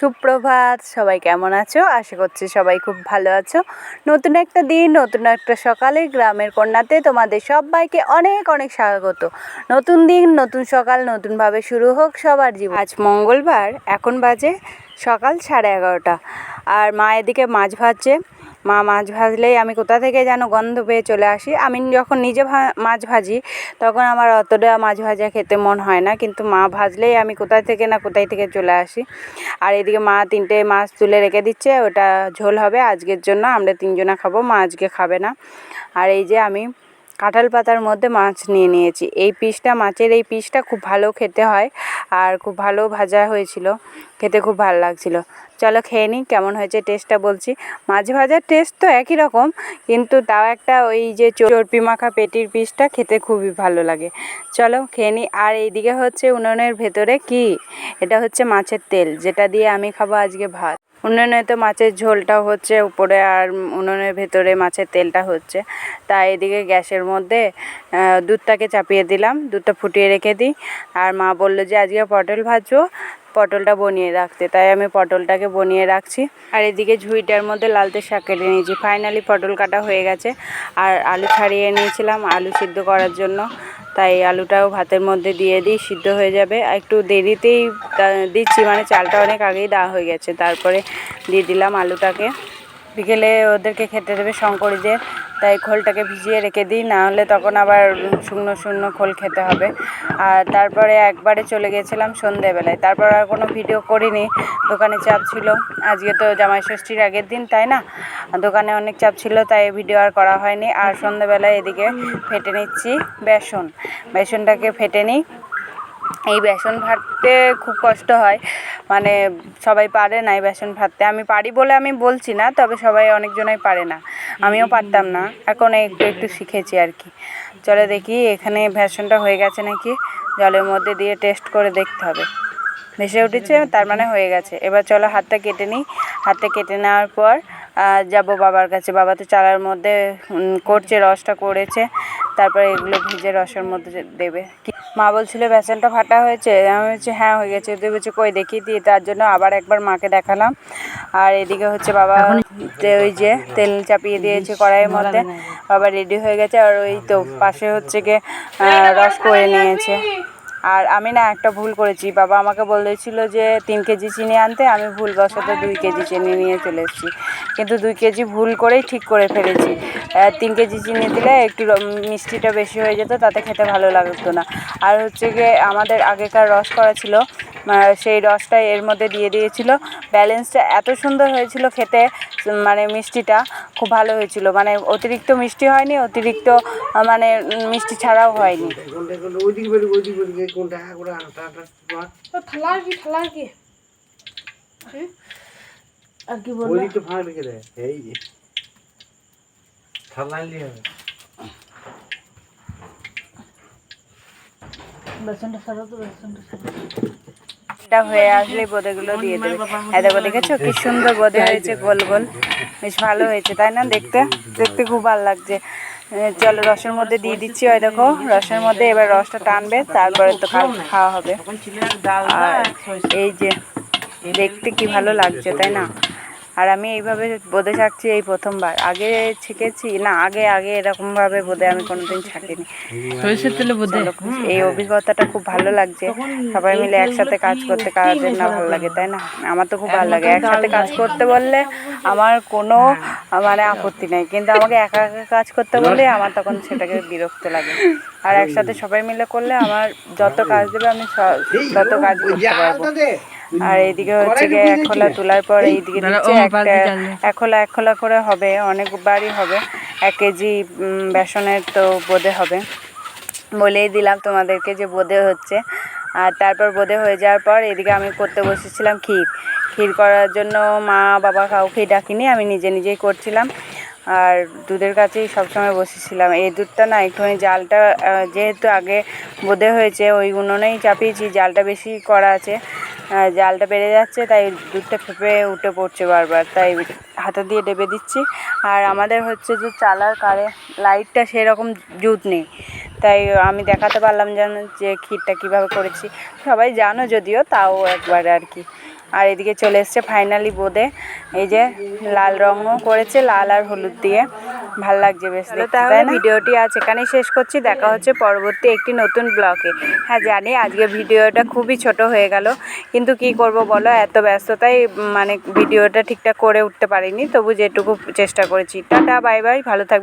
সুপ্রভাত, সবাই কেমন আছো? আশা করছি সবাই খুব ভালো আছো। নতুন একটা দিন, নতুন একটা সকালে গ্রামের কন্যাতে তোমাদের সবাইকে অনেক অনেক স্বাগত। নতুন দিন, নতুন সকাল, নতুনভাবে শুরু হোক সবার জীবন। আজ মঙ্গলবার, এখন বাজে সকাল 11:30 আর মা এদিকে মাছ ভাজছে। মা মাছ ভাজলেই আমি কোথা থেকে যেন গন্ধ পেয়ে চলে আসি। আমি যখন নিজে মাছ ভাজি তখন আমার অতটা মাছ ভাজা খেতে মন হয় না, কিন্তু মা ভাজলেই আমি কোথায় থেকে চলে আসি। আর এদিকে মা 3টে মাছ তুলে রেখে দিচ্ছে, ওটা ঝোল হবে আজকের জন্য, আমরা 3জনা খাবো, মা আজকে খাবে না। আর এই যে আমি কাঁঠাল পাতার মধ্যে মাছ নিয়ে নিয়েছি। মাছের এই পিসটা খুব ভালো খেতে হয় আর খুব ভালো ভাজা হয়েছিল, খেতে খুব ভালো লাগছিল। চলো খেয়ে নিই, কেমন হয়েছে টেস্টটা বলছি। মাছ ভাজার টেস্ট তো একই রকম, কিন্তু তাও একটা ওই যে চর্পি মাখা পেটির পিসটা খেতে খুবই ভালো লাগে। চলো খেয়ে নিই। আর এইদিকে হচ্ছে উনুনের ভেতরে কি, এটা হচ্ছে মাছের তেল, যেটা দিয়ে আমি খাবো আজকে ভাত। উনুনে তো মাছের ঝোলটাও হচ্ছে উপরে, আর উনুনের ভেতরে মাছের তেলটা হচ্ছে। তাই এদিকে গ্যাসের মধ্যে দুধটাকে চাপিয়ে দিলাম, দুধটা ফুটিয়ে রেখে দিই। আর মা বললো যে আজকে পটল ভাজবো, পটলটা বনিয়ে রাখতে, তাই আমি পটলটাকে বনিয়ে রাখছি। আর এদিকে ঝুড়িটার মধ্যে লালতে শাক কেটে নিয়েছি। ফাইনালি পটল কাটা হয়ে গেছে। আর আলু ছাড়িয়ে নিয়েছিলাম আলু সিদ্ধ করার জন্য, তাই আলুটাও ভাতের মধ্যে দিয়ে দিই, সিদ্ধ হয়ে যাবে। একটু দেরিতেই দিচ্ছি, মানে চালটা অনেক আগেই দেওয়া হয়ে গেছে, তারপরে দিয়ে দিলাম আলুটাকে। বিকেলে ওদেরকে খেতে দেবে শঙ্করীদের, তাই খোলটাকে ভিজিয়ে রেখে দিই, না হলে তখন আবার শুকনো শুকনো খোল খেতে হবে। আর তারপরে একবারে চলে গেছিলাম সন্ধেবেলায়, তারপর আর কোনো ভিডিও করিনি, দোকানে চাপ ছিল। আজকে তো জামাই ষষ্ঠীর আগের দিন, তাই না, দোকানে অনেক চাপ ছিল, তাই ভিডিও আর করা হয়নি। আর সন্ধেবেলায় এদিকে ফেটে নিচ্ছি বেসনটাকে ফেটে নিই। এই বেসন ভাজতে খুব কষ্ট হয়, মানে সবাই পারে না এই বেসন ভাজতে। আমি পারি বলে আমি বলছি না, তবে সবাই অনেকজনই পারে না, আমিও পারতাম না, এখন একটু একটু শিখেছি আর কি। চলে দেখি এখানে বেসনটা হয়ে গেছে নাকি, জলের মধ্যে দিয়ে টেস্ট করে দেখতে হবে। ভেসে উঠেছে, তার মানে হয়ে গেছে। এবার চলো হাতটা কেটে নিই। হাতটা কেটে নেওয়ার পর যাব বাবার কাছে। বাবা তো চালার মধ্যে করছে, রসটা করেছে, তারপরে এগুলো ভিজে রসের মধ্যে দেবে। মা বলছিল বেসনটা ফাটা হয়েছে, আমি বলছি হ্যাঁ হয়ে গেছে। তুই বলছি কই দেখি, দিয়ে তার জন্য আবার একবার মাকে দেখালাম। আর এদিকে হচ্ছে বাবা ওই যে তেল চাপিয়ে দিয়েছে কড়াইয়ের মধ্যে, বাবা রেডি হয়ে গেছে। আর ওই তো পাশে হচ্ছে গিয়ে রস করে নিয়েছে। আর আমি না একটা ভুল করেছি, বাবা আমাকে বলেছিল যে 3 কেজি চিনি আনতে, আমি ভুলবশত 2 কেজি চিনি নিয়ে চলে এসেছি, কিন্তু 2 কেজি ভুল করেই ঠিক করে ফেলেছি। 3 কেজি চিনি দিলে একটু মিষ্টিটা বেশি হয়ে যেত, তাতে খেতে ভালো লাগতো না। আর হচ্ছে গিয়ে আমাদের আগেকার রস করা ছিল, সেই রসটা এর মধ্যে দিয়ে দিয়েছিল। ব্যালেন্সটা এত সুন্দর হয়েছিল খেতে, মানে মিষ্টিটা খুব ভালো হয়েছিল, মানে অতিরিক্ত মিষ্টি হয়নি, অতিরিক্ত মানে মিষ্টি ছাড়াও হয়নি। আর কি বলবো, এটা হয়ে আসলে বোঁদেগুলো দিয়ে দেবে। দেখো, দেখেছো কি সুন্দর বোঁদে হয়েছে, গোল গোল, বেশ ভালো হয়েছে তাই না? দেখতে দেখতে খুব ভালো লাগছে। চলো রসের মধ্যে দিয়ে দিচ্ছি। ওই দেখো রসের মধ্যে এবার রসটা টানবে, তারপরে তো খাওয়া হবে। আর এই যে দেখতে কি ভালো লাগছে তাই না? আর আমি এইভাবে বোঁদে ছাঁকছি এই প্রথমবার, আগে ছেঁকেছি না, আগে এরকমভাবে বোঁদে আমি কোনোদিন ছাঁকিনি। সরষের তেলে বোঁদে এই অভিজ্ঞতাটা খুব ভালো লাগছে। সবাই মিলে একসাথে কাজ করতে কাদের না ভালো লাগে তাই না? আমার তো খুব ভালো লাগে একসাথে কাজ করতে বললে, আমার কোনো মানে আপত্তি নেই, কিন্তু আমাকে একা একা কাজ করতে বললে আমার তখন সেটাকে বিরক্ত লাগে। আর একসাথে সবাই মিলে করলে আমার যত কাজ দেবে আমি তত কাজ করতে পারবো। আর এইদিকে হচ্ছে গিয়ে 1 খোলা তোলার পর এইদিকে দিচ্ছে একটা 1 খোলা করে হবে, অনেকবারই হবে। 1 কেজি বেসনের তো বোঁদে হবে, বলেই দিলাম তোমাদেরকে যে বোঁদে হচ্ছে। আর তারপর বোঁদে হয়ে যাওয়ার পর এদিকে আমি করতে বসেছিলাম ক্ষীর করার জন্য। মা বাবা কাউকেই ডাকিনি, আমি নিজেই করছিলাম। আর দুধের কাছেই সবসময় বসেছিলাম। এই দুধটা না একটুখানি জালটা, যেহেতু আগে বোঁদে হয়েছে ওই উনুনেই চাপিয়েছি, জালটা বেশি করা আছে, জালটা বেড়ে যাচ্ছে, তাই দুধটা ফেঁপে উঠে পড়ছে বারবার, তাই হাতে দিয়ে ডেবে দিচ্ছি। আর আমাদের হচ্ছে যে চালার লাইটটা সেরকম জুত নেই, তাই আমি দেখাতে পারলাম যে ক্ষীরটা কীভাবে করেছি। সবাই জানো যদিও, তাও একবার আর কি। আর এদিকে চলে এসছে ফাইনালি বোঁদে, এই যে লাল রঙও করেছে, লাল আর হলুদ দিয়ে, ভাল লাগছে বেশ দেখতে। তাহলে ভিডিওটি আজ এখানেই শেষ করছি, দেখা হচ্ছে পরবর্তী একটি নতুন ব্লগে। হ্যাঁ জানি আজকে ভিডিওটা খুবই ছোট হয়ে গেল, কিন্তু কি করব বলো, এত ব্যস্ততায় মানে ভিডিওটা ঠিকঠাক করে উঠতে পারিনি, তবু যেটুকু চেষ্টা করেছি। টাটা বাই বাই, ভালো থাকবে।